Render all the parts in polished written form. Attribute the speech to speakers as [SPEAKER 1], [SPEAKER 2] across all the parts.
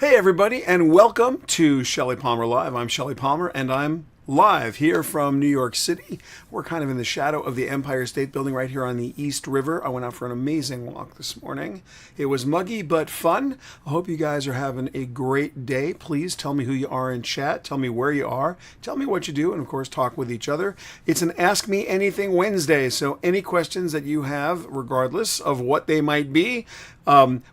[SPEAKER 1] Hey everybody, and welcome to Shelly Palmer Live. I'm Shelly Palmer, and I'm live here from New York City. We're kind of in the shadow of the Empire State Building right here on the East River. I went out for an amazing walk this morning. It was muggy but fun. I hope you guys are having a great day. Please tell me who you are in chat. Tell me where you are. Tell me what you do, and of course, talk with each other. It's an Ask Me Anything Wednesday, so any questions that you have, regardless of what they might be,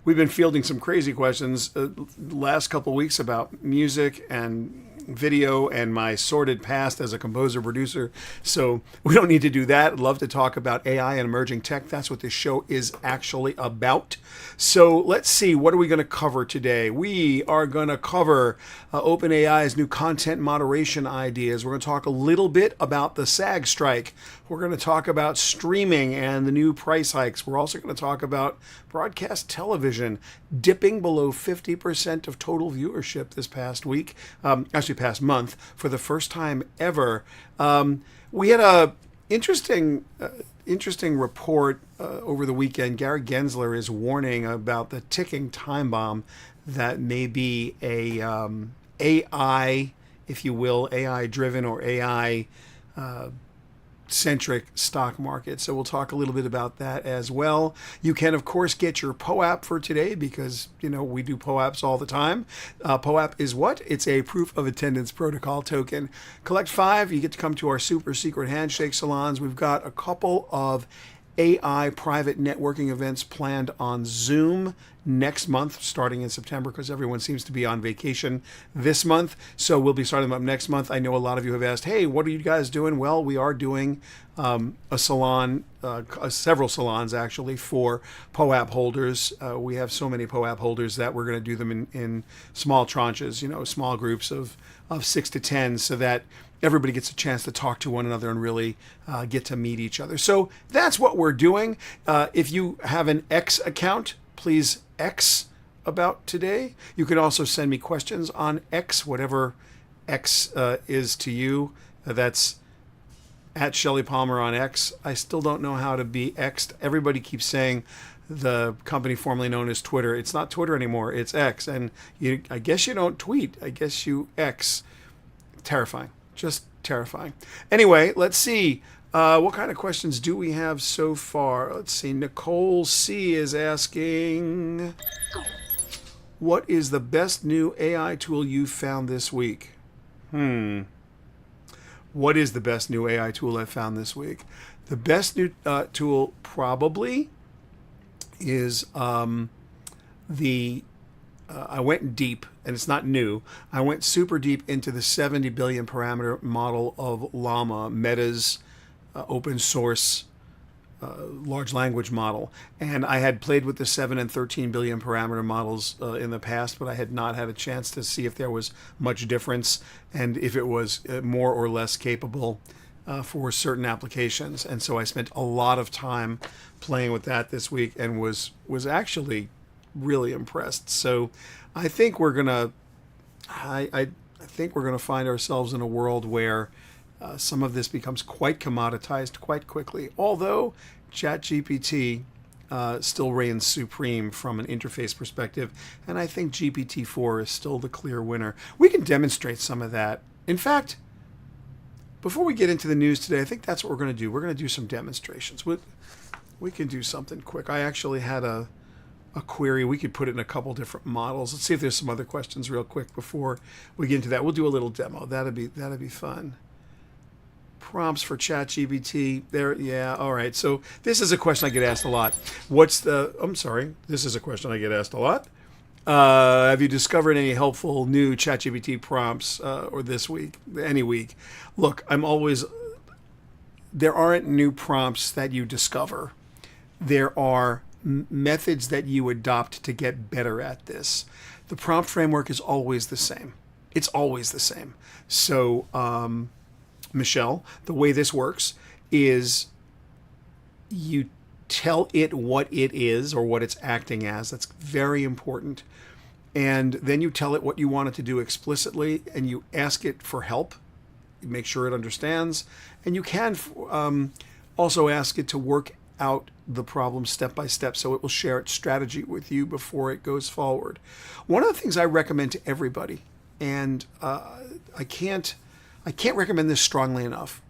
[SPEAKER 1] we've been fielding some crazy questions last couple weeks about music and video and my sordid past as a composer producer. So we don't need to do that. I'd love to talk about AI and emerging tech. That's what this show is actually about. So let's see, what are we going to cover today? We are going to cover OpenAI's new content moderation ideas. We're going to talk a little bit about the SAG strike. We're going to talk about streaming and the new price hikes. We're also going to talk about broadcast television dipping below 50% of total viewership this past week, actually past month, for the first time ever. We had a interesting report over the weekend. Gary Gensler is warning about the ticking time bomb that may be a AI, if you will, AI-driven or AI centric stock market. So we'll talk a little bit about that as well. You can, of course, get your POAP for today because, you know, we do POAPs all the time. POAP is what? It's a proof of attendance protocol token. Collect 5. You get to come to our super secret handshake salons. We've got a couple of AI private networking events planned on Zoom next month, starting in September, because everyone seems to be on vacation this month. So we'll be starting them up next month. I know a lot of you have asked, hey, what are you guys doing? Well, we are doing a salon, several salons actually, for POAP holders. We have so many POAP holders that we're going to do them in small tranches, you know, small groups of 6 to 10, so that everybody gets a chance to talk to one another and really get to meet each other. So that's what we're doing. If you have an X account, please X about today. You can also send me questions on X, whatever X is to you. That's at Shelly Palmer on X. I still don't know how to be X'd. Everybody keeps saying the company formerly known as Twitter. It's not Twitter anymore. It's X. And I guess you don't tweet. I guess you X. Terrifying. Just terrifying. Anyway, let's see. What kind of questions do we have so far? Let's see. Nicole C. is asking, what is the best new AI tool you found this week? What is the best new AI tool I found this week? The best new tool probably is I went deep, and it's not new. I went super deep into the 70 billion parameter model of Llama, Meta's open source large language model. And I had played with the 7 and 13 billion parameter models in the past, but I had not had a chance to see if there was much difference and if it was more or less capable for certain applications. And so I spent a lot of time playing with that this week and was actually really impressed. So I think we're gonna I think we're gonna find ourselves in a world where some of this becomes quite commoditized quite quickly, although ChatGPT still reigns supreme from an interface perspective, and I think GPT-4 is still the clear winner. We can demonstrate some of that. In fact, before we get into the news today, I think that's what we're going to do. We're going to do some demonstrations. We can do something quick. I actually had a query. We could put it in a couple different models. Let's see if there's some other questions real quick before we get into that. We'll do a little demo. That'd be fun. Prompts for ChatGPT. There, yeah, all right. So this is a question I get asked a lot. This is a question I get asked a lot. Have you discovered any helpful new ChatGPT prompts or this week, any week? Look, there aren't new prompts that you discover. There are methods that you adopt to get better at this. The prompt framework is always the same. It's always the same. So, Michelle, the way this works is you tell it what it is or what it's acting as. That's very important. And then you tell it what you want it to do explicitly, and you ask it for help. You make sure it understands. And you can also ask it to work out the problem step by step, so it will share its strategy with you before it goes forward. One of the things I recommend to everybody, and I can't recommend this strongly enough.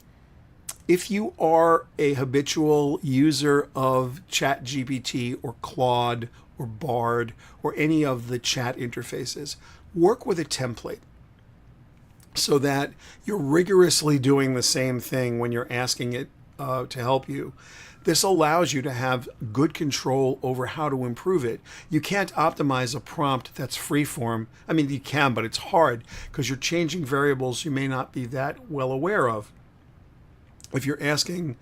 [SPEAKER 1] If you are a habitual user of ChatGPT or Claude or Bard or any of the chat interfaces, work with a template so that you're rigorously doing the same thing when you're asking it to help you. This allows you to have good control over how to improve it. You can't optimize a prompt that's free-form. I mean, you can, but it's hard because you're changing variables you may not be that well aware of. If you're asking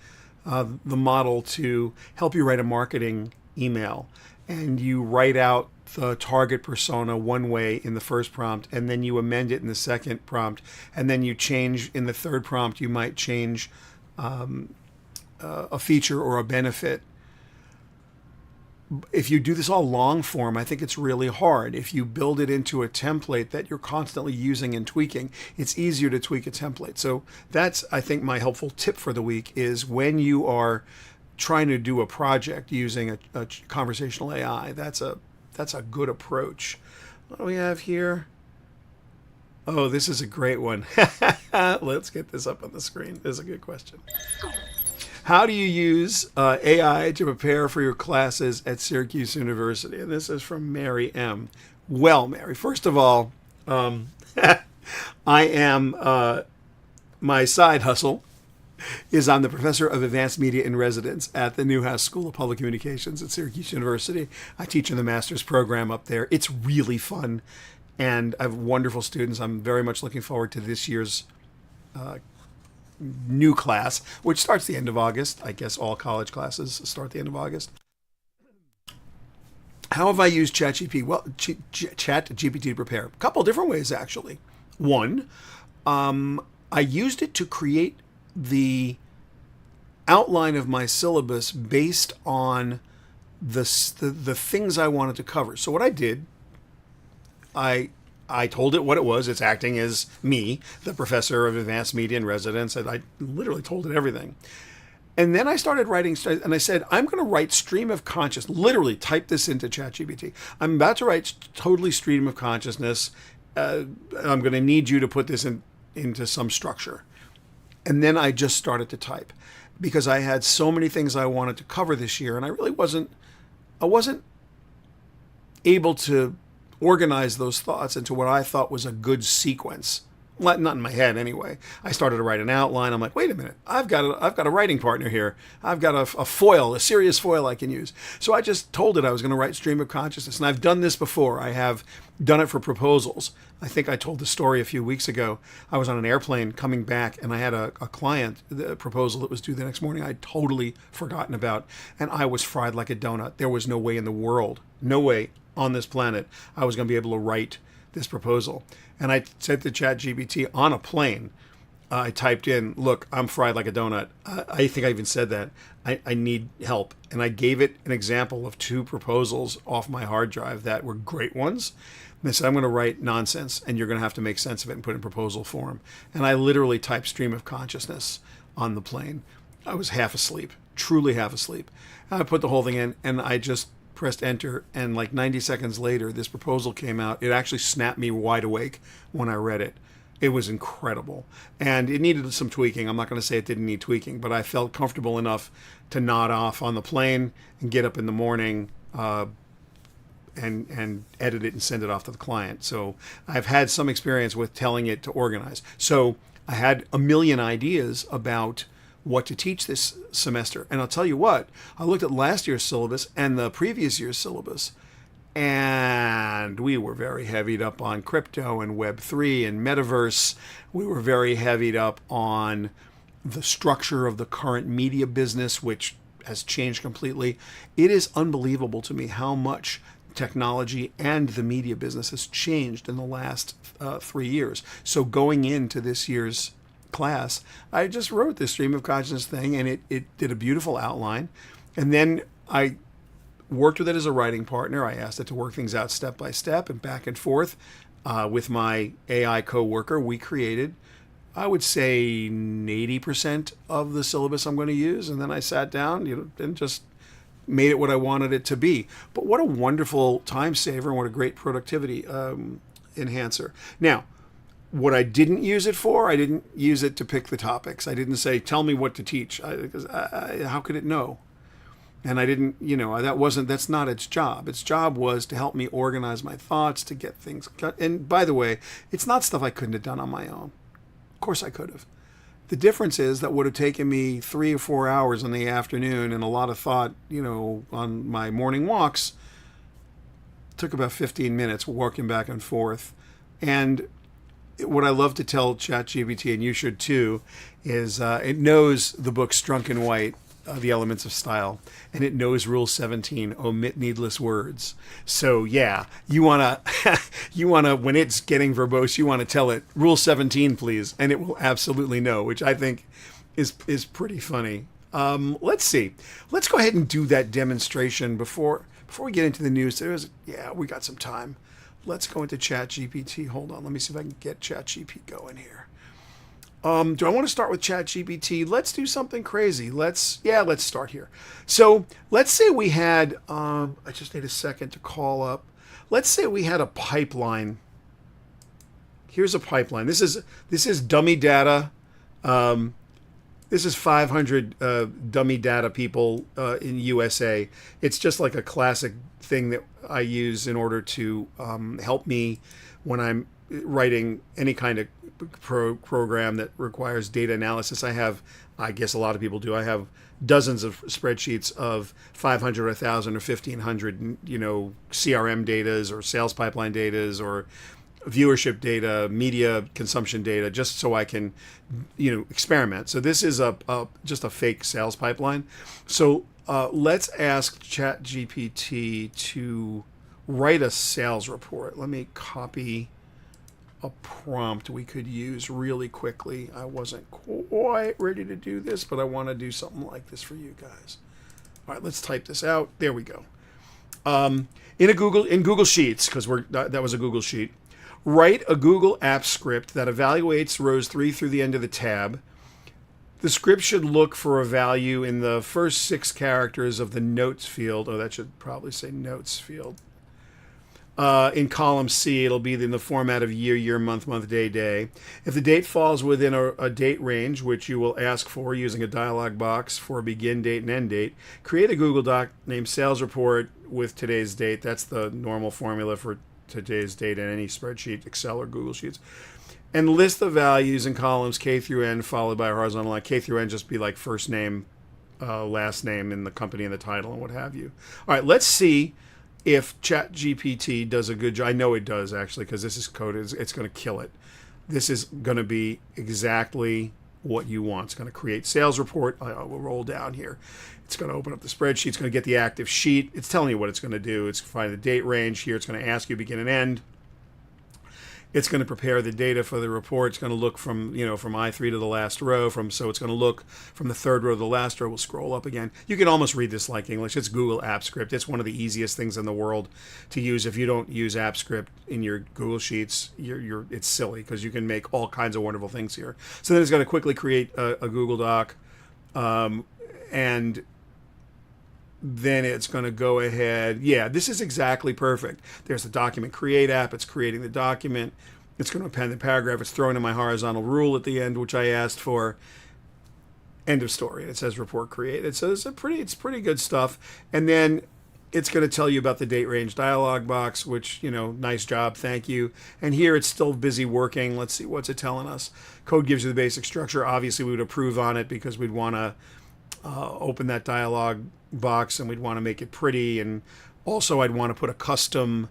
[SPEAKER 1] the model to help you write a marketing email and you write out the target persona one way in the first prompt and then you amend it in the second prompt and then you change in the third prompt, you might change a feature or a benefit. If you do this all long form, I think it's really hard. If you build it into a template that you're constantly using and tweaking, it's easier to tweak a template. So that's, I think, my helpful tip for the week is when you are trying to do a project using a conversational AI, that's a good approach. What do we have here? Oh, this is a great one. Let's get this up on the screen. This is a good question. How do you use AI to prepare for your classes at Syracuse University? And this is from Mary M. Well, Mary, first of all, I am, my side hustle is I'm the professor of advanced media in residence at the Newhouse School of Public Communications at Syracuse University. I teach in the master's program up there. It's really fun, and I have wonderful students. I'm very much looking forward to this year's new class, which starts the end of August. I guess all college classes start the end of August. How have I used ChatGPT? Well, ChatGPT to prepare. A couple different ways, actually. One, I used it to create the outline of my syllabus based on the things I wanted to cover. So what I did, I told it what it was. It's acting as me, the professor of advanced media in residence, and I literally told it everything. And then I started writing, and I said, I'm going to write stream of consciousness, literally type this into ChatGPT. I'm about to write totally stream of consciousness. I'm going to need you to put this into some structure. And then I just started to type because I had so many things I wanted to cover this year, and I really wasn't able to organize those thoughts into what I thought was a good sequence. Not in my head anyway. I started to write an outline. I'm like, wait a minute, I've got a writing partner here. I've got a foil, a serious foil I can use. So I just told it I was going to write stream of consciousness. And I've done this before. I have done it for proposals. I think I told the story a few weeks ago. I was on an airplane coming back and I had a client, the proposal that was due the next morning, I'd totally forgotten about. And I was fried like a donut. There was no way in the world, no way on this planet I was going to be able to write this proposal. And I said to ChatGPT on a plane, I typed in, look, I'm fried like a donut. I think I even said that. I need help. And I gave it an example of 2 proposals off my hard drive that were great ones. And I said, I'm going to write nonsense, and you're going to have to make sense of it and put it in proposal form. And I literally typed stream of consciousness on the plane. I was half asleep, truly half asleep. And I put the whole thing in, and I just pressed enter, and like 90 seconds later, this proposal came out. It actually snapped me wide awake when I read it. It was incredible. And it needed some tweaking. I'm not going to say it didn't need tweaking, but I felt comfortable enough to nod off on the plane and get up in the morning and edit it and send it off to the client. So I've had some experience with telling it to organize. So I had a million ideas about what to teach this semester. And I'll tell you what, I looked at last year's syllabus and the previous year's syllabus, and we were very heavied up on crypto and Web3 and metaverse. We were very heavied up on the structure of the current media business, which has changed completely. It is unbelievable to me how much technology and the media business has changed in the last 3 years. So going into this year's class, I just wrote this stream of consciousness thing, and it did a beautiful outline. And then I worked with it as a writing partner. I asked it to work things out step by step and back and forth. With my AI co-worker, we created, I would say, 80% of the syllabus I'm going to use. And then I sat down, and just made it what I wanted it to be. But what a wonderful time saver and what a great productivity enhancer. Now, what I didn't use it for, I didn't use it to pick the topics. I didn't say, tell me what to teach, because how could it know? And I didn't, that's not its job. Its job was to help me organize my thoughts, to get things cut. And by the way, it's not stuff I couldn't have done on my own. Of course I could have. The difference is that would have taken me 3 or 4 hours in the afternoon and a lot of thought, on my morning walks. Took about 15 minutes walking back and forth. And what I love to tell ChatGPT, and you should too, is it knows the book Strunk and White, The Elements of Style, and it knows Rule 17, omit needless words. So yeah, you wanna when it's getting verbose, you wanna tell it Rule 17, please, and it will absolutely know, which I think is pretty funny. Let's see. Let's go ahead and do that demonstration before we get into the news. We got some time. Let's go into ChatGPT. Hold on, let me see if I can get ChatGPT going here. Do I want to start with ChatGPT? Let's do something crazy. Let's start here. So let's say we had, I just need a second to call up. Let's say we had a pipeline. Here's a pipeline. This is dummy data. This is 500 dummy data people in USA. It's just like a classic thing that I use in order to help me when I'm writing any kind of program that requires data analysis. I guess a lot of people do. I have dozens of spreadsheets of 500, 1,000, or 1,500, CRM datas or sales pipeline datas or viewership data, media consumption data, just so I can, experiment. So this is just a fake sales pipeline. So let's ask ChatGPT to write a sales report. Let me copy a prompt we could use really quickly. I wasn't quite ready to do this, but I want to do something like this for you guys. All right, let's type this out. There we go. In Google Sheets, because that was a Google Sheet. Write a Google Apps script that evaluates rows 3 through the end of the tab. The script should look for a value in the first 6 characters of the notes field. Oh, that should probably say notes field. In column C, it'll be in the format of year, month, day. If the date falls within a date range, which you will ask for using a dialog box for a begin date and end date, create a Google Doc named Sales Report with today's date. That's the normal formula for today's date in any spreadsheet, Excel or Google Sheets. And list the values in columns K through N followed by a horizontal line. K through N just be like first name, last name, and the company and the title and what have you. All right, let's see if ChatGPT does a good job. I know it does, actually, because this is code. It's going to kill it. This is going to be exactly what you want. It's going to create sales report. We'll roll down here. It's going to open up the spreadsheet. It's going to get the active sheet. It's telling you what it's going to do. It's find the date range here. It's going to ask you begin and end. It's going to prepare the data for the report. It's going to look from I3 to the last row. So it's going to look from the third row to the last row. We'll scroll up again. You can almost read this like English. It's Google Apps Script. It's one of the easiest things in the world to use. If you don't use Apps Script in your Google Sheets, it's silly because you can make all kinds of wonderful things here. So then it's going to quickly create a Google Doc, and then it's going to go ahead. Yeah, this is exactly perfect. There's the document create app. It's creating the document. It's going to append the paragraph. It's throwing in my horizontal rule at the end, which I asked for. End of story. And it says report created. So it's pretty good stuff. And then it's going to tell you about the date range dialog box, which, nice job. Thank you. And here it's still busy working. Let's see. What's it telling us? Code gives you the basic structure. Obviously, we would approve on it because we'd want to open that dialog box and we'd want to make it pretty. And also I'd want to put a custom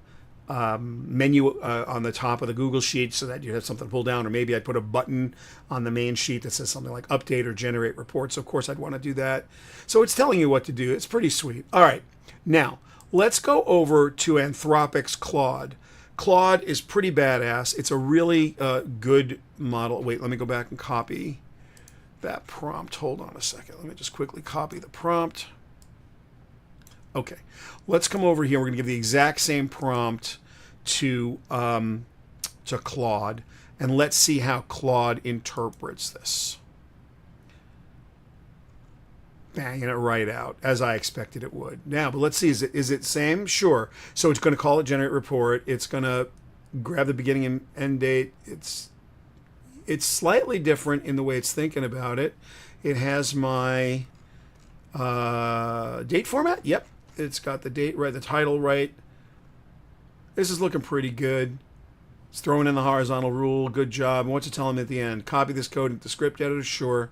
[SPEAKER 1] menu on the top of the Google Sheet so that you have something to pull down, or maybe I'd put a button on the main sheet that says something like update or generate reports. Of course I'd want to do that. So it's telling you what to do. It's pretty sweet. All right, now let's go over to Anthropic's Claude. Claude is pretty badass. It's a really good model. Wait, let me go back and copy that prompt. Hold on a second. Let me just quickly copy the prompt. Okay, let's come over here. We're going to give the exact same prompt to Claude, and let's see how Claude interprets this. banging it right out, as I expected it would. Now, but let's see, is it same? Sure. So it's going to call it generate report. It's going to grab the beginning and end date. It's slightly different in the way it's thinking about it. It has my date format. Yep. It's got the date right, the title right. This is looking pretty good. It's throwing in the horizontal rule. Good job. And what's it telling me at the end? Copy this code into the script editor. Sure.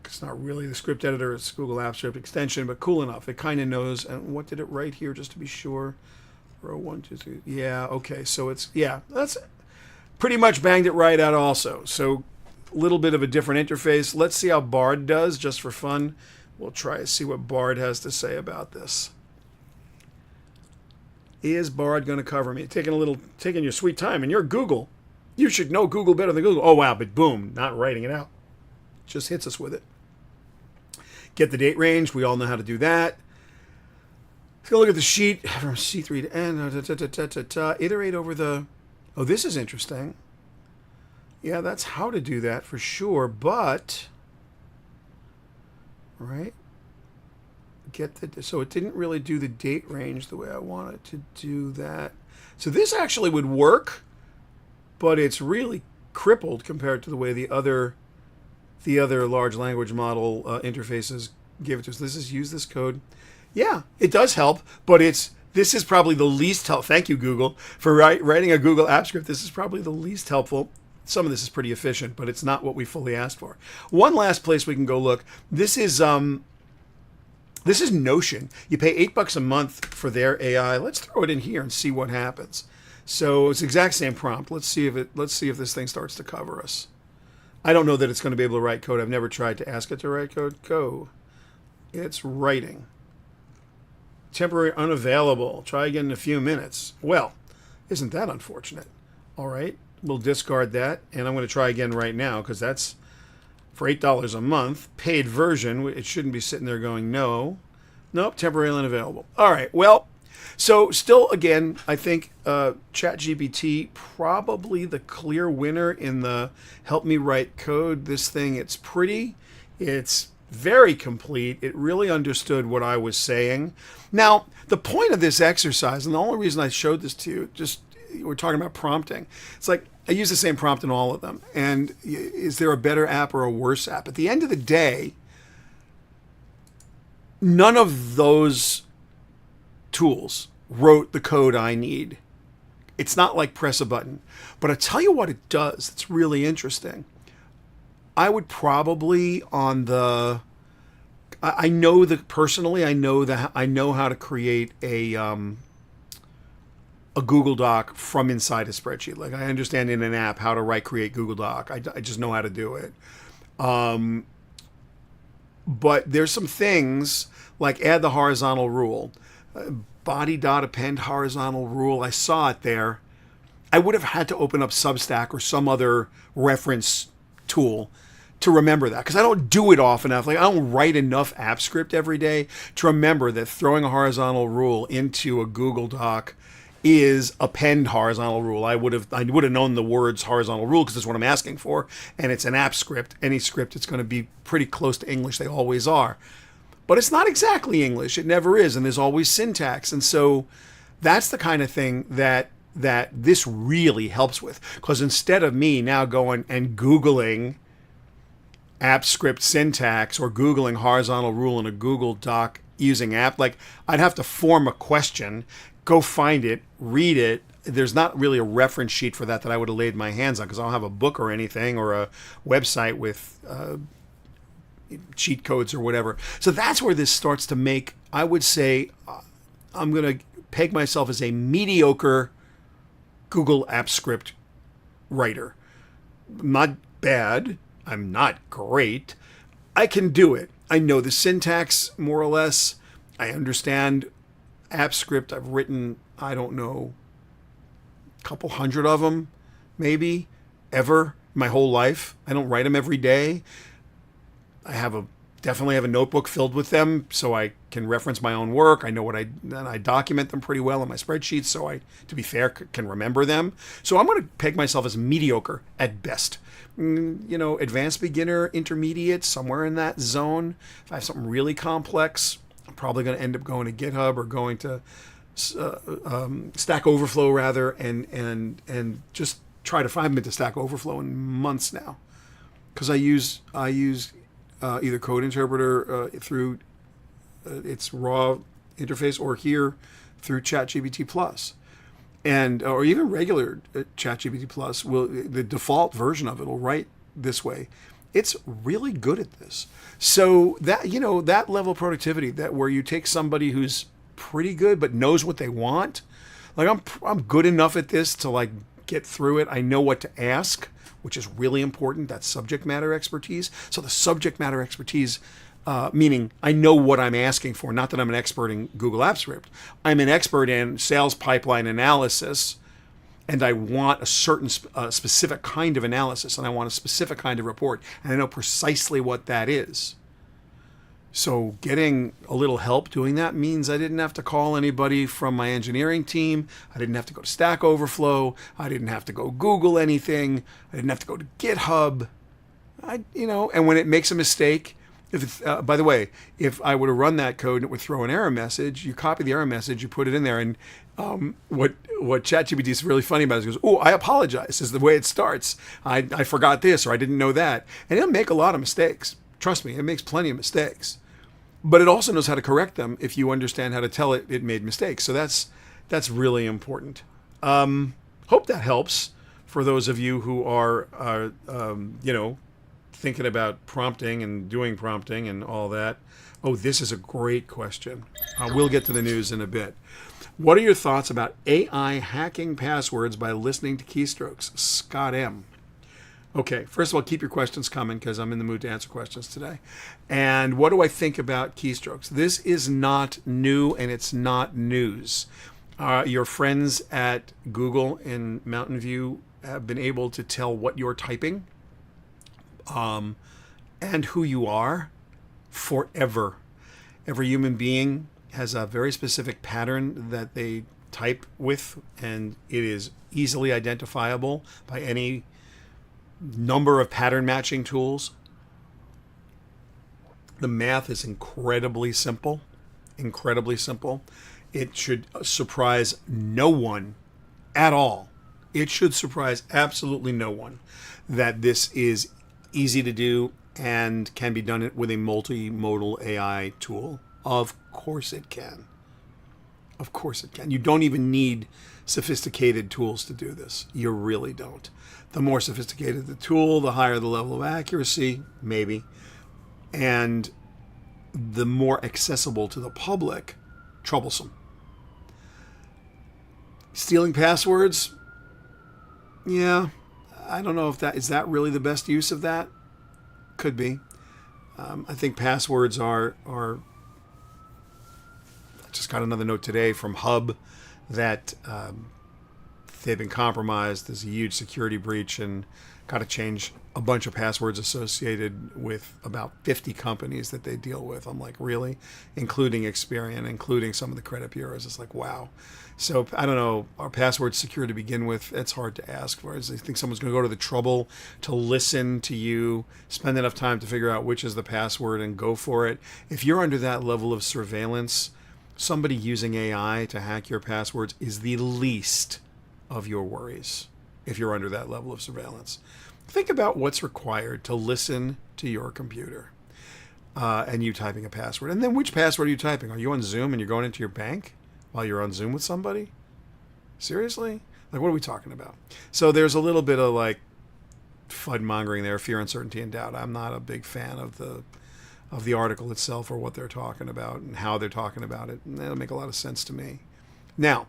[SPEAKER 1] It's not really the script editor. It's Google Apps Script extension, but cool enough. It kind of knows. And what did it write here, just to be sure? Row 1, 2, 3. Yeah, okay. So it's, yeah, that's pretty much banged it right out also. So a little bit of a different interface. Let's see how Bard does, just for fun. We'll try to see what Bard has to say about this. Is Bard going to cover me? Taking your sweet time, and you're Google. You should know Google better than Google. Oh, wow, but boom, not writing it out. Just hits us with it. Get the date range. We all know how to do that. Let's go look at the sheet from C3 to N. Iterate over the... Oh, this is interesting. Yeah, that's how to do that for sure, but... Right? So it didn't really do the date range the way I wanted to do that. So this actually would work, but it's really crippled compared to the way the other large language model interfaces give it to us. This is use this code. Yeah, it does help, but this is probably the least helpful. Thank you, Google, for writing a Google app script. This is probably the least helpful. Some of this is pretty efficient, but it's not what we fully asked for. One last place we can go look. This is Notion. You pay $8 a month for their AI. Let's throw it in here and see what happens. So it's the exact same prompt. Let's see if this thing starts to cover us. I don't know that it's going to be able to write code. I've never tried to ask it to write code. Go. It's writing. Temporary unavailable. Try again in a few minutes. Well, isn't that unfortunate? All right. We'll discard that. And I'm going to try again right now because that's for $8 a month. Paid version. It shouldn't be sitting there going, no. Nope. Temporarily unavailable. All right. Well, so still, again, I think ChatGPT probably the clear winner in the help me write code. This thing, it's pretty. It's very complete. It really understood what I was saying. Now, the point of this exercise, and the only reason I showed this to you, just we're talking about prompting. It's like I use the same prompt in all of them. And is there a better app or a worse app? At the end of the day, none of those tools wrote the code I need. It's not like press a button. But I tell you what it does. It's really interesting. I would probably I know that personally, I know how to create a Google Doc from inside a spreadsheet. Like I understand in an app how to create Google Doc. I just know how to do it. But there's some things like add the horizontal rule, body dot append horizontal rule. I saw it there. I would have had to open up Substack or some other reference tool to remember that because I don't do it often enough. Like I don't write enough app script every day to remember that throwing a horizontal rule into a Google Doc is append horizontal rule. I would have known the words horizontal rule because that's what I'm asking for, and it's an app script. Any script, it's going to be pretty close to English. They always are, but it's not exactly English. It never is, and there's always syntax. And so that's the kind of thing that this really helps with, because instead of me now going and Googling app script syntax or Googling horizontal rule in a Google Doc using app, like I'd have to form a question, go find it, read it. There's not really a reference sheet for that I would have laid my hands on because I don't have a book or anything or a website with cheat codes or whatever. So that's where this starts to make, I would say, I'm going to peg myself as a mediocre Google Apps Script writer. Not bad. I'm not great. I can do it. I know the syntax more or less. I understand app script. I've written, I don't know, a couple hundred of them, maybe, ever, my whole life. I don't write them every day. I have a definitely have a notebook filled with them so I can reference my own work. I know then I document them pretty well in my spreadsheets so I, to be fair, can remember them. So I'm going to peg myself as mediocre at best. Advanced beginner, intermediate, somewhere in that zone. If I have something really complex, I'm probably going to end up going to GitHub or going to Stack Overflow rather, and just try to find them into Stack Overflow in months now, because I use either Code Interpreter through its raw interface, or here through ChatGPT Plus, and or even regular ChatGPT Plus. The default version of it will write this way. It's really good at this. So that that level of productivity, that where you take somebody who's pretty good but knows what they want. Like I'm good enough at this to like get through it. I know what to ask, which is really important. That's subject matter expertise. So the subject matter expertise, meaning I know what I'm asking for. Not that I'm an expert in Google Apps Script. I'm an expert in sales pipeline analysis, and I want a certain specific kind of analysis, and I want a specific kind of report, and I know precisely what that is. So getting a little help doing that means I didn't have to call anybody from my engineering team. I didn't have to go to Stack Overflow. I didn't have to go Google anything. I didn't have to go to GitHub. And when it makes a mistake, by the way, if I would have run that code and it would throw an error message, you copy the error message, you put it in there, and what ChatGPT is really funny about is it goes, "Oh, I apologize," is the way it starts. I forgot this, or I didn't know that, and it'll make a lot of mistakes. Trust me, it makes plenty of mistakes. But it also knows how to correct them if you understand how to tell it made mistakes. So that's really important. Hope that helps for those of you who are thinking about prompting and doing prompting and all that. Oh, this is a great question. We'll get to the news in a bit. What are your thoughts about AI hacking passwords by listening to keystrokes? Scott M. Okay, first of all, keep your questions coming because I'm in the mood to answer questions today. And what do I think about keystrokes? This is not new, and it's not news. Your friends at Google in Mountain View have been able to tell what you're typing and who you are forever. Every human being has a very specific pattern that they type with, and it is easily identifiable by any number of pattern matching tools. The math is incredibly simple. It should surprise no one at all. It should surprise absolutely no one that this is easy to do and can be done with a multimodal AI tool. Of course it can. Of course it can. You don't even need sophisticated tools to do this. You really don't. The more sophisticated the tool, the higher the level of accuracy, maybe. And the more accessible to the public, troublesome. Stealing passwords? Yeah, I don't know if that is really the best use of that. Could be. I think passwords are. I just got another note today from Hub that they've been compromised. There's a huge security breach and got to change a bunch of passwords associated with about 50 companies that they deal with. I'm like, really? Including Experian, including some of the credit bureaus. It's like, wow. So I don't know, are passwords secure to begin with? It's hard to ask for. I think someone's going to go to the trouble to listen to you, spend enough time to figure out which is the password and go for it. If you're under that level of surveillance, somebody using AI to hack your passwords is the least of your worries if you're under that level of surveillance. Think about what's required to listen to your computer and you typing a password. And then which password are you typing? Are you on Zoom and you're going into your bank while you're on Zoom with somebody? Seriously? Like, what are we talking about? So there's a little bit of like FUD mongering there, fear, uncertainty, and doubt. I'm not a big fan of the article itself or what they're talking about and how they're talking about it. And that'll make a lot of sense to me. Now,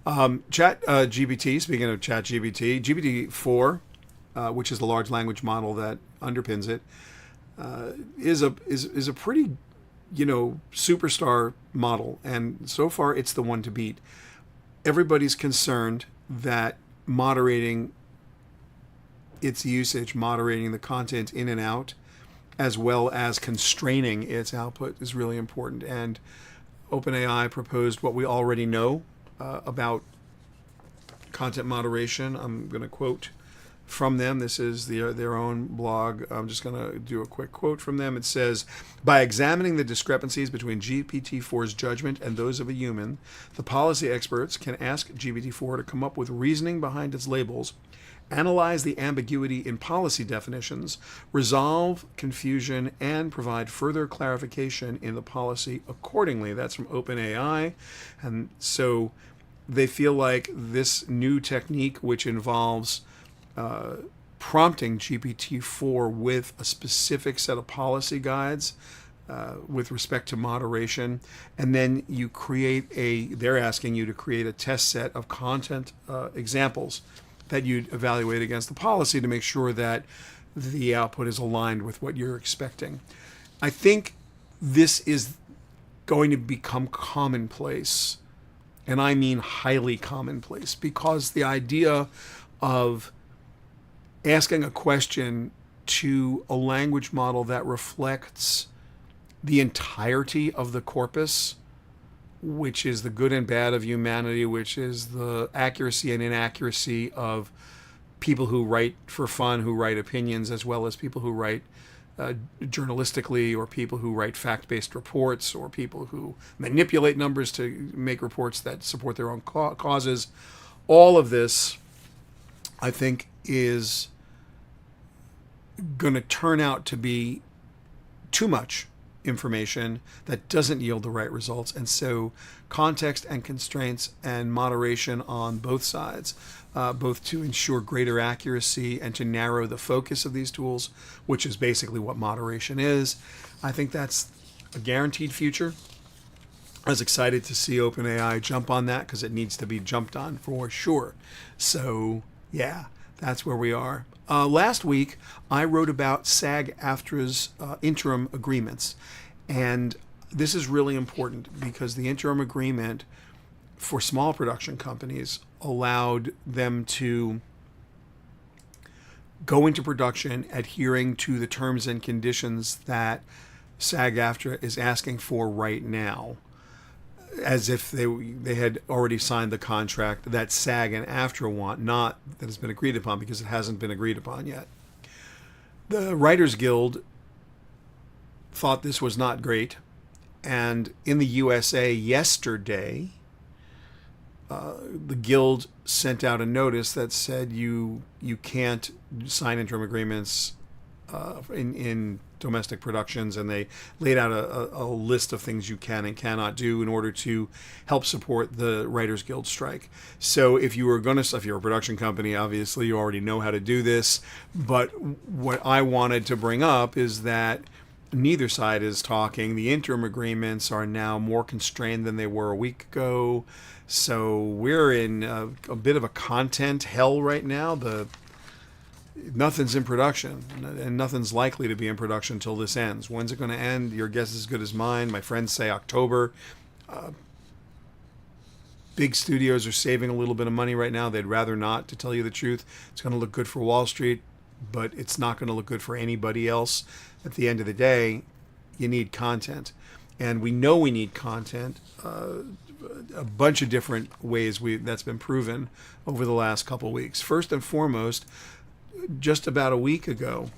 [SPEAKER 1] GPT, speaking of ChatGPT, GPT-4, which is the large language model that underpins it, is a pretty, superstar model. And so far, it's the one to beat. Everybody's concerned that moderating its usage, moderating the content in and out, as well as constraining its output is really important. And OpenAI proposed what we already know about content moderation. I'm going to quote from them. This is their own blog. I'm just going to do a quick quote from them. It says, by examining the discrepancies between GPT-4's judgment and those of a human, the policy experts can ask GPT-4 to come up with reasoning behind its labels, analyze the ambiguity in policy definitions, resolve confusion, and provide further clarification in the policy accordingly. That's from OpenAI. And so they feel like this new technique, which involves prompting GPT-4 with a specific set of policy guides with respect to moderation, and then you create they're asking you to create a test set of content examples that you'd evaluate against the policy to make sure that the output is aligned with what you're expecting. I think this is going to become commonplace, and I mean highly commonplace, because the idea of asking a question to a language model that reflects the entirety of the corpus, which is the good and bad of humanity, which is the accuracy and inaccuracy of people who write for fun, who write opinions, as well as people who write journalistically, or people who write fact-based reports, or people who manipulate numbers to make reports that support their own causes. All of this, I think, is going to turn out to be too much information that doesn't yield the right results. And so context and constraints and moderation on both sides, both to ensure greater accuracy and to narrow the focus of these tools, which is basically what moderation is. I think that's a guaranteed future. I was excited to see OpenAI jump on that, because it needs to be jumped on for sure. So yeah, that's where we are. Last week, I wrote about SAG-AFTRA's interim agreements. And this is really important, because the interim agreement for small production companies allowed them to go into production adhering to the terms and conditions that SAG-AFTRA is asking for right now, as if they had already signed the contract that SAG and AFTRA want, not that has been agreed upon, because it hasn't been agreed upon yet. The Writers Guild thought this was not great, and in the USA yesterday, the Guild sent out a notice that said you can't sign interim agreements in domestic productions, and they laid out a list of things you can and cannot do in order to help support the Writers Guild strike. So if you're a production company, obviously you already know how to do this, but what I wanted to bring up is that neither side is talking. The interim agreements are now more constrained than they were a week ago, so we're in a bit of a content hell right now. Nothing's in production, and nothing's likely to be in production until this ends. When's it going to end? Your guess is as good as mine. My friends say October. Big studios are saving a little bit of money right now. They'd rather not, to tell you the truth. It's going to look good for Wall Street, but it's not going to look good for anybody else. At the end of the day, you need content. And we know we need content. A bunch of different ways that's been proven over the last couple of weeks. First and foremost, just about a week ago,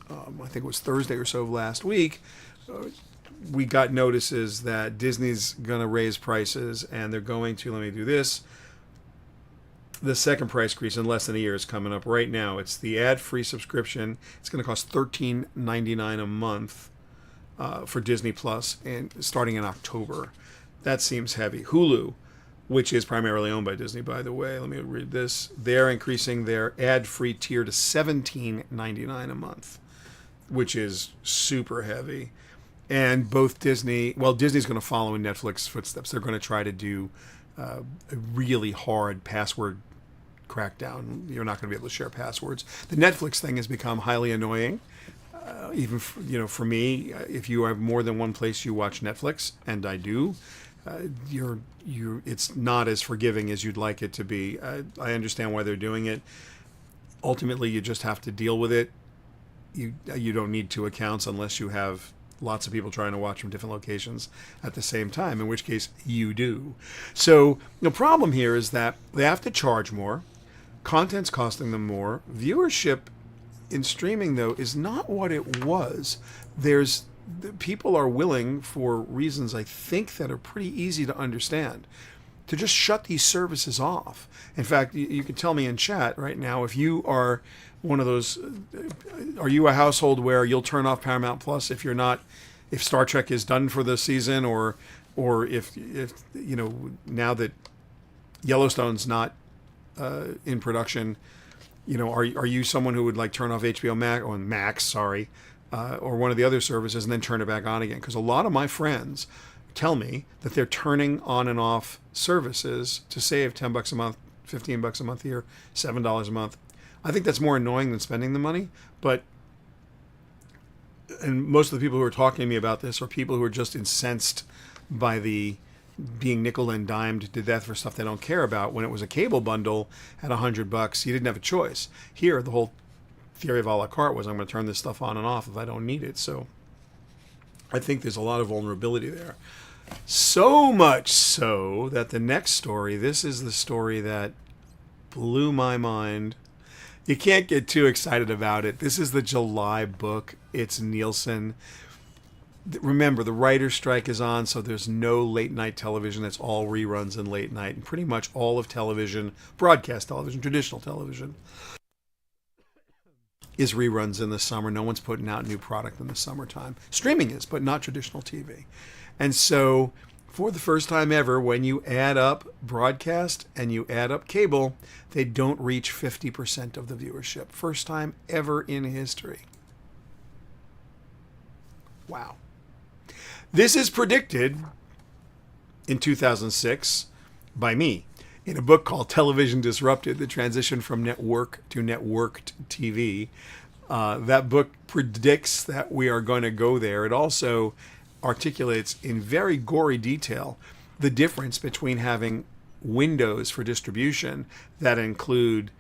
[SPEAKER 1] I think it was Thursday or so of last week, we got notices that Disney's going to raise prices, and they're going to, let me do this, the second price increase in less than a year is coming up right now. It's the ad-free subscription. It's going to cost $13.99 a month for Disney Plus, and starting in October. That seems heavy. Hulu, which is primarily owned by Disney, by the way. Let me read this. They're increasing their ad-free tier to $17.99 a month, which is super heavy. And both Disney's going to follow in Netflix's footsteps. They're going to try to do a really hard password crackdown. You're not going to be able to share passwords. The Netflix thing has become highly annoying. Even for me, if you have more than one place you watch Netflix, and I do, it's not as forgiving as you'd like it to be. I understand why they're doing it. Ultimately, you just have to deal with it. you don't need two accounts unless you have lots of people trying to watch from different locations at the same time, in which case you do. So the problem here is that they have to charge more. Content's costing them more. Viewership in streaming, though, is not what it was. People are willing, for reasons I think that are pretty easy to understand, to just shut these services off. In fact, you can tell me in chat right now if you are one of those. Are you a household where you'll turn off Paramount Plus if Star Trek is done for the season, or if now that Yellowstone's not in production, are you someone who would like turn off HBO Max, or one of the other services and then turn it back on again? Because a lot of my friends tell me that they're turning on and off services to save $10 a month, $15 a month here, $7 a month. I think that's more annoying than spending the money. And most of the people who are talking to me about this are people who are just incensed by the being nickel and dimed to death for stuff they don't care about. When it was a cable bundle at $100, you didn't have a choice. Here, the whole theory of a la carte was I'm going to turn this stuff on and off if I don't need it. So I think there's a lot of vulnerability there. So much so that the next story, this is the story that blew my mind. You can't get too excited about it. This is the July book. It's Nielsen. Remember, the writer's strike is on, so there's no late night television. It's all reruns and late night. And pretty much all of television, broadcast television, traditional television, is reruns in the summer. No one's putting out new product in the summertime. Streaming is, but not traditional TV. And so, for the first time ever, when you add up broadcast and you add up cable, they don't reach 50% of the viewership. First time ever in history. Wow. This is predicted in 2006 by me in a book called Television Disrupted, the transition from network to networked TV. That book predicts that we are going to go there. It also articulates in very gory detail the difference between having windows for distribution that include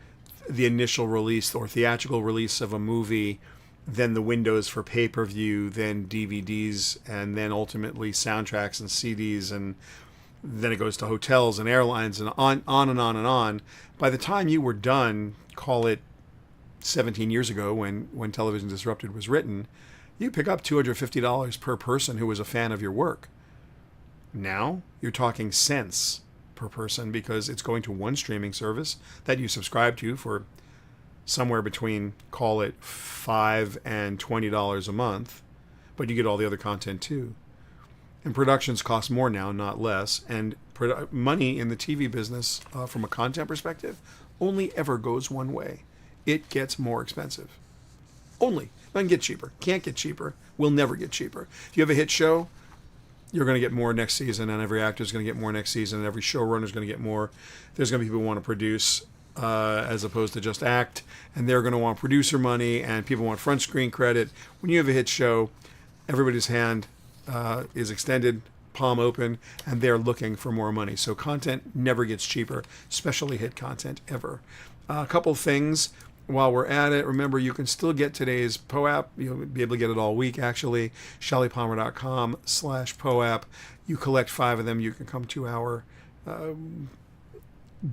[SPEAKER 1] the initial release or theatrical release of a movie, then the windows for pay-per-view, then DVDs, and then ultimately soundtracks and CDs, and then it goes to hotels and airlines and on and on and on. By the time you were done, call it 17 years ago when Television Disrupted was written, you pick up $250 per person who was a fan of your work. Now you're talking cents per person because it's going to one streaming service that you subscribe to for somewhere between, call it $5 and $20 a month, but you get all the other content too. And productions cost more now, not less. And money in the TV business, from a content perspective, only ever goes one way. It gets more expensive. Only. Doesn't get cheaper. Can't get cheaper. Will never get cheaper. If you have a hit show, you're going to get more next season, and every actor is going to get more next season, and every showrunner is going to get more. There's going to be people who want to produce as opposed to just act, and they're going to want producer money, and people want front screen credit. When you have a hit show, everybody's hand is extended, palm open, and they're looking for more money. So content never gets cheaper, especially hit content, ever. A couple things while we're at it. Remember, you can still get today's POAP. You'll be able to get it all week, actually. ShellyPalmer.com/POAP. You collect 5 of them. You can come to our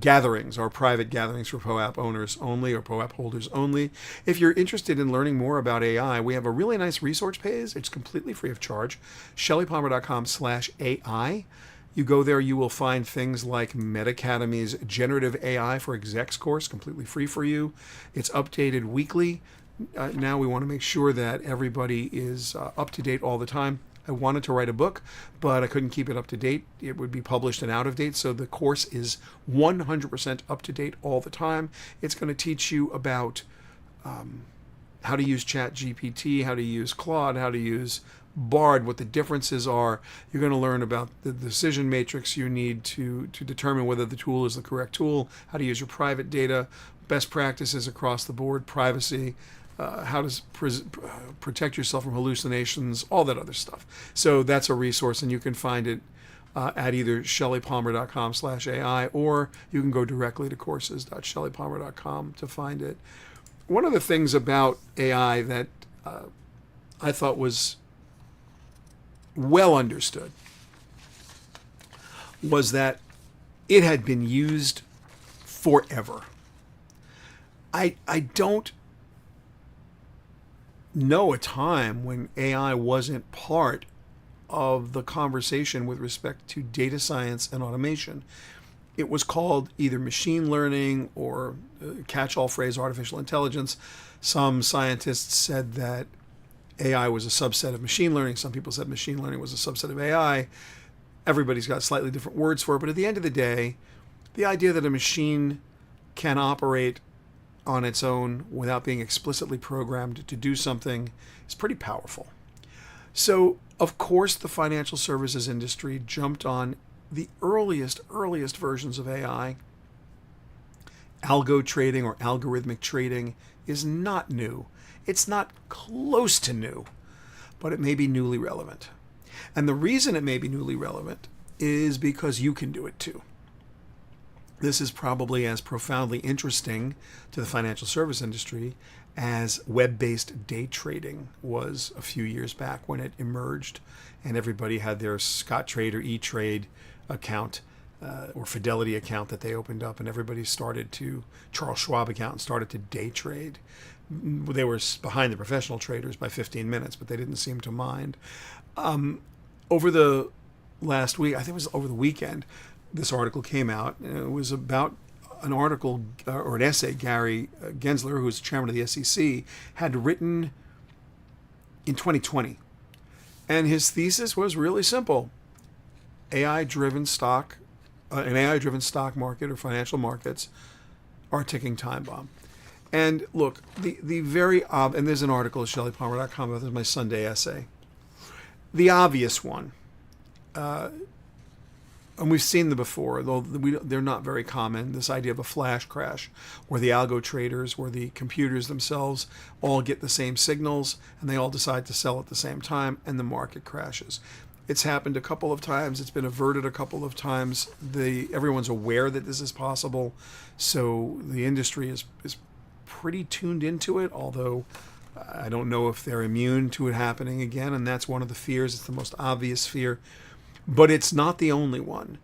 [SPEAKER 1] gatherings, our private gatherings for POAP owners only or POAP holders only. If you're interested in learning more about AI, we have a really nice resource page. It's completely free of charge. ShellyPalmer.com/AI. You go there, you will find things like Meta Academy's Generative AI for Execs course, completely free for you. It's updated weekly. Now we want to make sure that everybody is up to date all the time. I wanted to write a book, but I couldn't keep it up to date. It would be published and out of date. So the course is 100% up to date all the time. It's going to teach you about how to use ChatGPT, how to use Claude, how to use Bard, what the differences are. You're going to learn about the decision matrix you need to determine whether the tool is the correct tool, how to use your private data, best practices across the board, privacy, how to protect yourself from hallucinations, all that other stuff. So that's a resource, and you can find it at either ShellyPalmer.com/AI, or you can go directly to courses.ShellyPalmer.com to find it. One of the things about AI that I thought was well understood was that it had been used forever. I don't know a time when AI wasn't part of the conversation with respect to data science and automation. It was called either machine learning or catch-all phrase artificial intelligence. Some scientists said that AI was a subset of machine learning. Some people said machine learning was a subset of AI. Everybody's got slightly different words for it, but at the end of the day, the idea that a machine can operate on its own without being explicitly programmed to do something is pretty powerful. So, of course, the financial services industry jumped on the earliest versions of AI. Algo trading or algorithmic trading is not new. It's not close to new, but it may be newly relevant. And the reason it may be newly relevant is because you can do it too. This is probably as profoundly interesting to the financial service industry as web-based day trading was a few years back when it emerged and everybody had their Scottrade or E-Trade account or Fidelity account that they opened up, and everybody started to, Charles Schwab account, and started to day trade. They were behind the professional traders by 15 minutes, but they didn't seem to mind. Over the last week, I think it was over the weekend, this article came out. It was about an article or an essay Gary Gensler, who is chairman of the SEC, had written in 2020. And his thesis was really simple. An AI-driven stock market or financial markets are a ticking time bomb. And look, the very and there's an article at shellypalmer.com about this, my Sunday essay. The obvious one, and we've seen them before, though they're not very common, this idea of a flash crash, where the algo traders, where the computers themselves all get the same signals, and they all decide to sell at the same time, and the market crashes. It's happened a couple of times. It's been averted a couple of times. Everyone's aware that this is possible, so the industry is pretty tuned into it, although I don't know if they're immune to it happening again, and that's one of the fears. It's the most obvious fear. But it's not the only one.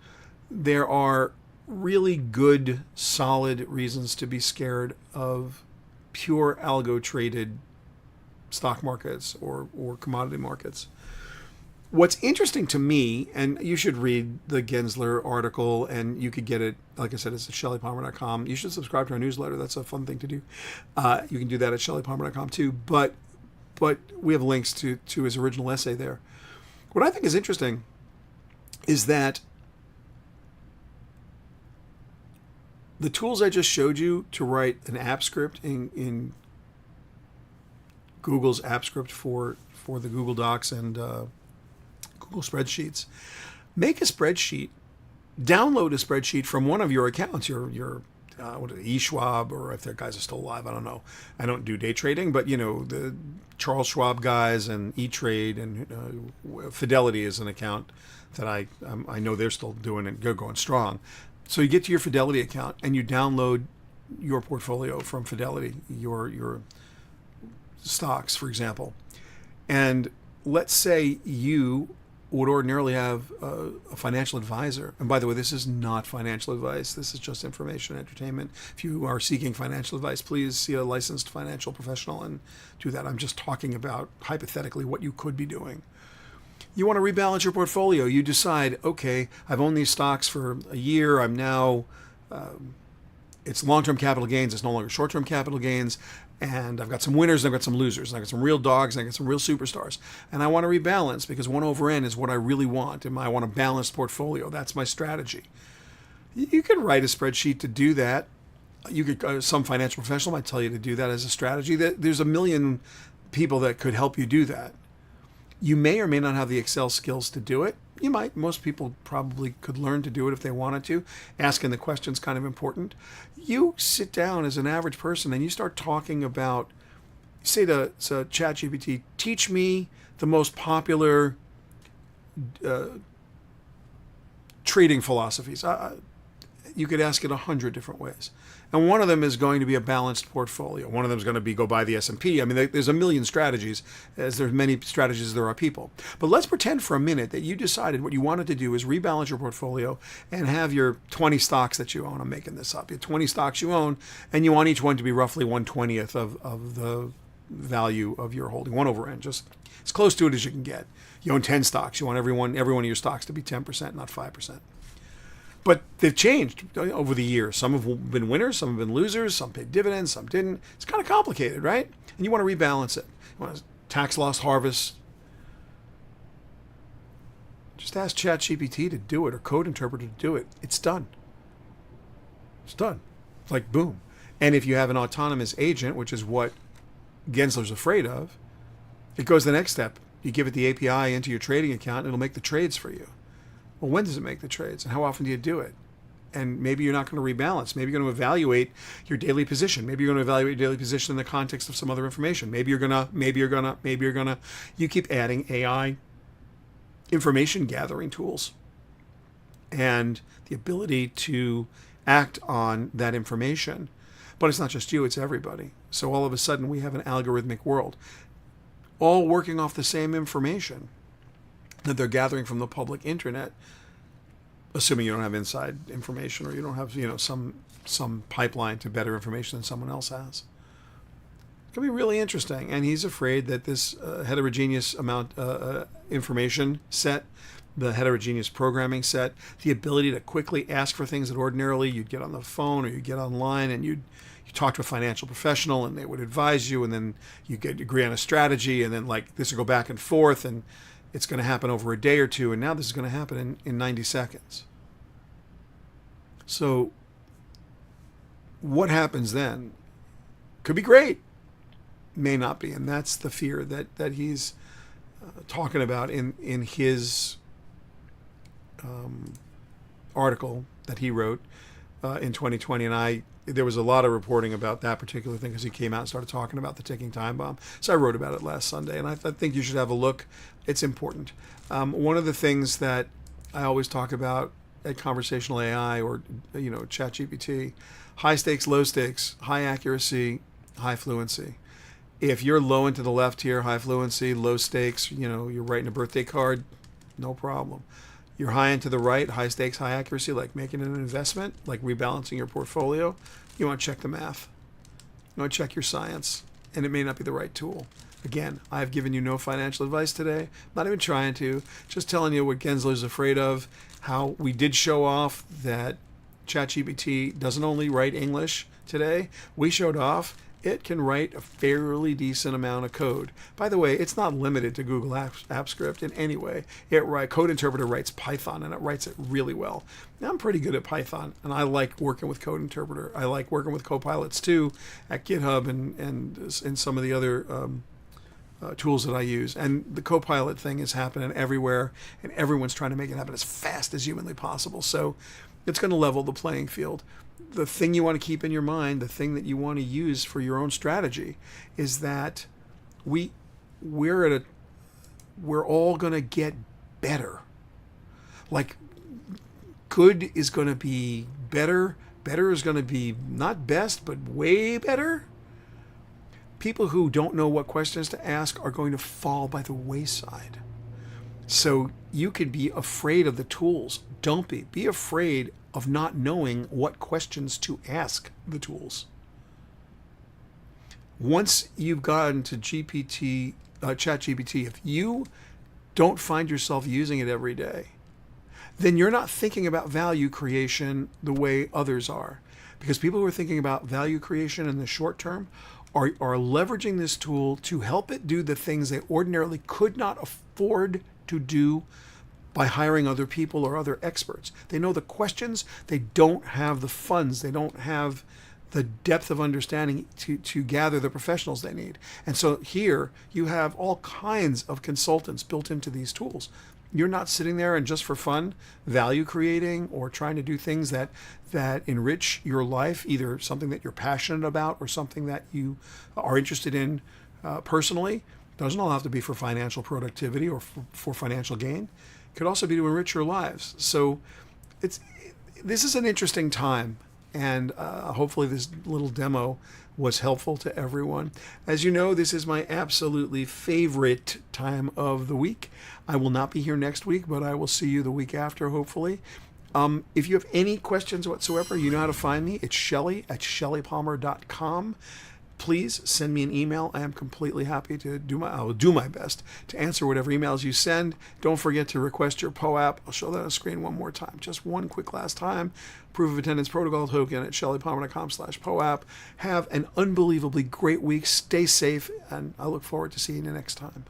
[SPEAKER 1] There are really good, solid reasons to be scared of pure algo-traded stock markets or commodity markets. What's interesting to me, and you should read the Gensler article, and you could get it, like I said, it's at shellypalmer.com. You should subscribe to our newsletter. That's a fun thing to do. You can do that at shellypalmer.com too. But we have links to his original essay there. What I think is interesting is that the tools I just showed you to write an app script in Google's app script for the Google Docs and Google Spreadsheets, make a spreadsheet, download a spreadsheet from one of your accounts, your eSchwab, or if their guys are still alive, I don't know. I don't do day trading, but the Charles Schwab guys and E-Trade and Fidelity is an account that I know they're still doing it. They're going strong. So you get to your Fidelity account and you download your portfolio from Fidelity, your stocks, for example. And let's say you would ordinarily have a financial advisor. And by the way, this is not financial advice. This is just information and entertainment. If you are seeking financial advice, please see a licensed financial professional and do that. I'm just talking about hypothetically what you could be doing. You want to rebalance your portfolio. You decide, okay, I've owned these stocks for a year. I'm now, it's long-term capital gains. It's no longer short-term capital gains. And I've got some winners and I've got some losers. And I've got some real dogs and I've got some real superstars. And I want to rebalance because 1 over N is what I really want. And I want a balanced portfolio. That's my strategy. You could write a spreadsheet to do that. You could, some financial professional might tell you to do that as a strategy. There's a million people that could help you do that. You may or may not have the Excel skills to do it. You might. Most people probably could learn to do it if they wanted to. Asking the question's kind of important. You sit down as an average person and you start talking about, say to ChatGPT, teach me the most popular trading philosophies. you could ask it 100 different ways. And one of them is going to be a balanced portfolio. One of them is going to be go buy the S&P. I mean, there's a million strategies, as there's many strategies as there are people. But let's pretend for a minute that you decided what you wanted to do is rebalance your portfolio and have your 20 stocks that you own. I'm making this up. Your 20 stocks you own, and you want each one to be roughly 1/20th of the value of your holding, 1/n, just as close to it as you can get. You own 10 stocks. You want every one of your stocks to be 10%, not 5%. But they've changed over the years. Some have been winners, some have been losers, some paid dividends, some didn't. It's kind of complicated, right? And you want to rebalance it. You want to tax loss harvest. Just ask ChatGPT to do it or Code Interpreter to do it. It's done. It's done. It's like boom. And if you have an autonomous agent, which is what Gensler's afraid of, it goes the next step. You give it the API into your trading account, and it'll make the trades for you. Well, when does it make the trades, and how often do you do it? And maybe you're not going to rebalance. Maybe you're going to evaluate your daily position. Maybe you're going to evaluate your daily position in the context of some other information. Maybe you're going to. You keep adding AI information gathering tools and the ability to act on that information. But it's not just you, it's everybody. So all of a sudden we have an algorithmic world, all working off the same information that they're gathering from the public internet, assuming you don't have inside information or you don't have, some pipeline to better information than someone else has. It's going to be really interesting. And he's afraid that this heterogeneous information set, the heterogeneous programming set, the ability to quickly ask for things that ordinarily you'd get on the phone or you'd get online and you talk to a financial professional and they would advise you, and then you agree on a strategy, and then like this will go back and forth, and it's going to happen over a day or two, and now this is going to happen in 90 seconds. So what happens then could be great, may not be, and that's the fear that he's talking about in his article that he wrote in 2020. And there was a lot of reporting about that particular thing because he came out and started talking about the ticking time bomb. So I wrote about it last Sunday, and I think you should have a look. It's important. One of the things that I always talk about at conversational AI or ChatGPT, high stakes, low stakes, high accuracy, high fluency. If you're low and to the left here, high fluency, low stakes, you're writing a birthday card, no problem. You're high and to the right, high stakes, high accuracy, like making an investment, like rebalancing your portfolio. You want to check the math. You want to check your science, and it may not be the right tool. Again, I've given you no financial advice today. Not even trying to. Just telling you what Gensler's afraid of, how we did show off that ChatGPT doesn't only write English today. We showed off it can write a fairly decent amount of code. By the way, it's not limited to Google Apps Script in any way. Code Interpreter writes Python, and it writes it really well. Now, I'm pretty good at Python, and I like working with Code Interpreter. I like working with Copilots too at GitHub and some of the other tools that I use. And the Copilot thing is happening everywhere, and everyone's trying to make it happen as fast as humanly possible. So it's going to level the playing field. The thing you want to keep in your mind, the thing that you want to use for your own strategy, is that we're all going to get better. Like, good is going to be better. Better is going to be not best, but way better. People who don't know what questions to ask are going to fall by the wayside. So you could be afraid of the tools. Don't be. Be afraid of not knowing what questions to ask the tools. Once you've gotten to ChatGPT, if you don't find yourself using it every day, then you're not thinking about value creation the way others are. Because people who are thinking about value creation in the short term are leveraging this tool to help it do the things they ordinarily could not afford to do by hiring other people or other experts. They know the questions, they don't have the funds, they don't have the depth of understanding to gather the professionals they need. And so here you have all kinds of consultants built into these tools. You're not sitting there and just for fun value creating or trying to do things that enrich your life, either something that you're passionate about or something that you are interested in personally. It doesn't all have to be for financial productivity or for financial gain. It could also be to enrich your lives. So this is an interesting time, and hopefully this little demo was helpful to everyone. As you know, this is my absolutely favorite time of the week. I will not be here next week, but I will see you the week after, hopefully. If you have any questions whatsoever, you know how to find me. It's Shelly at shellypalmer.com. Please send me an email. I am completely happy to I will do my best to answer whatever emails you send. Don't forget to request your POAP. I'll show that on the screen one more time. Just one quick last time. Proof of attendance protocol token at shellypalmer.com/POAP. Have an unbelievably great week. Stay safe, and I look forward to seeing you next time.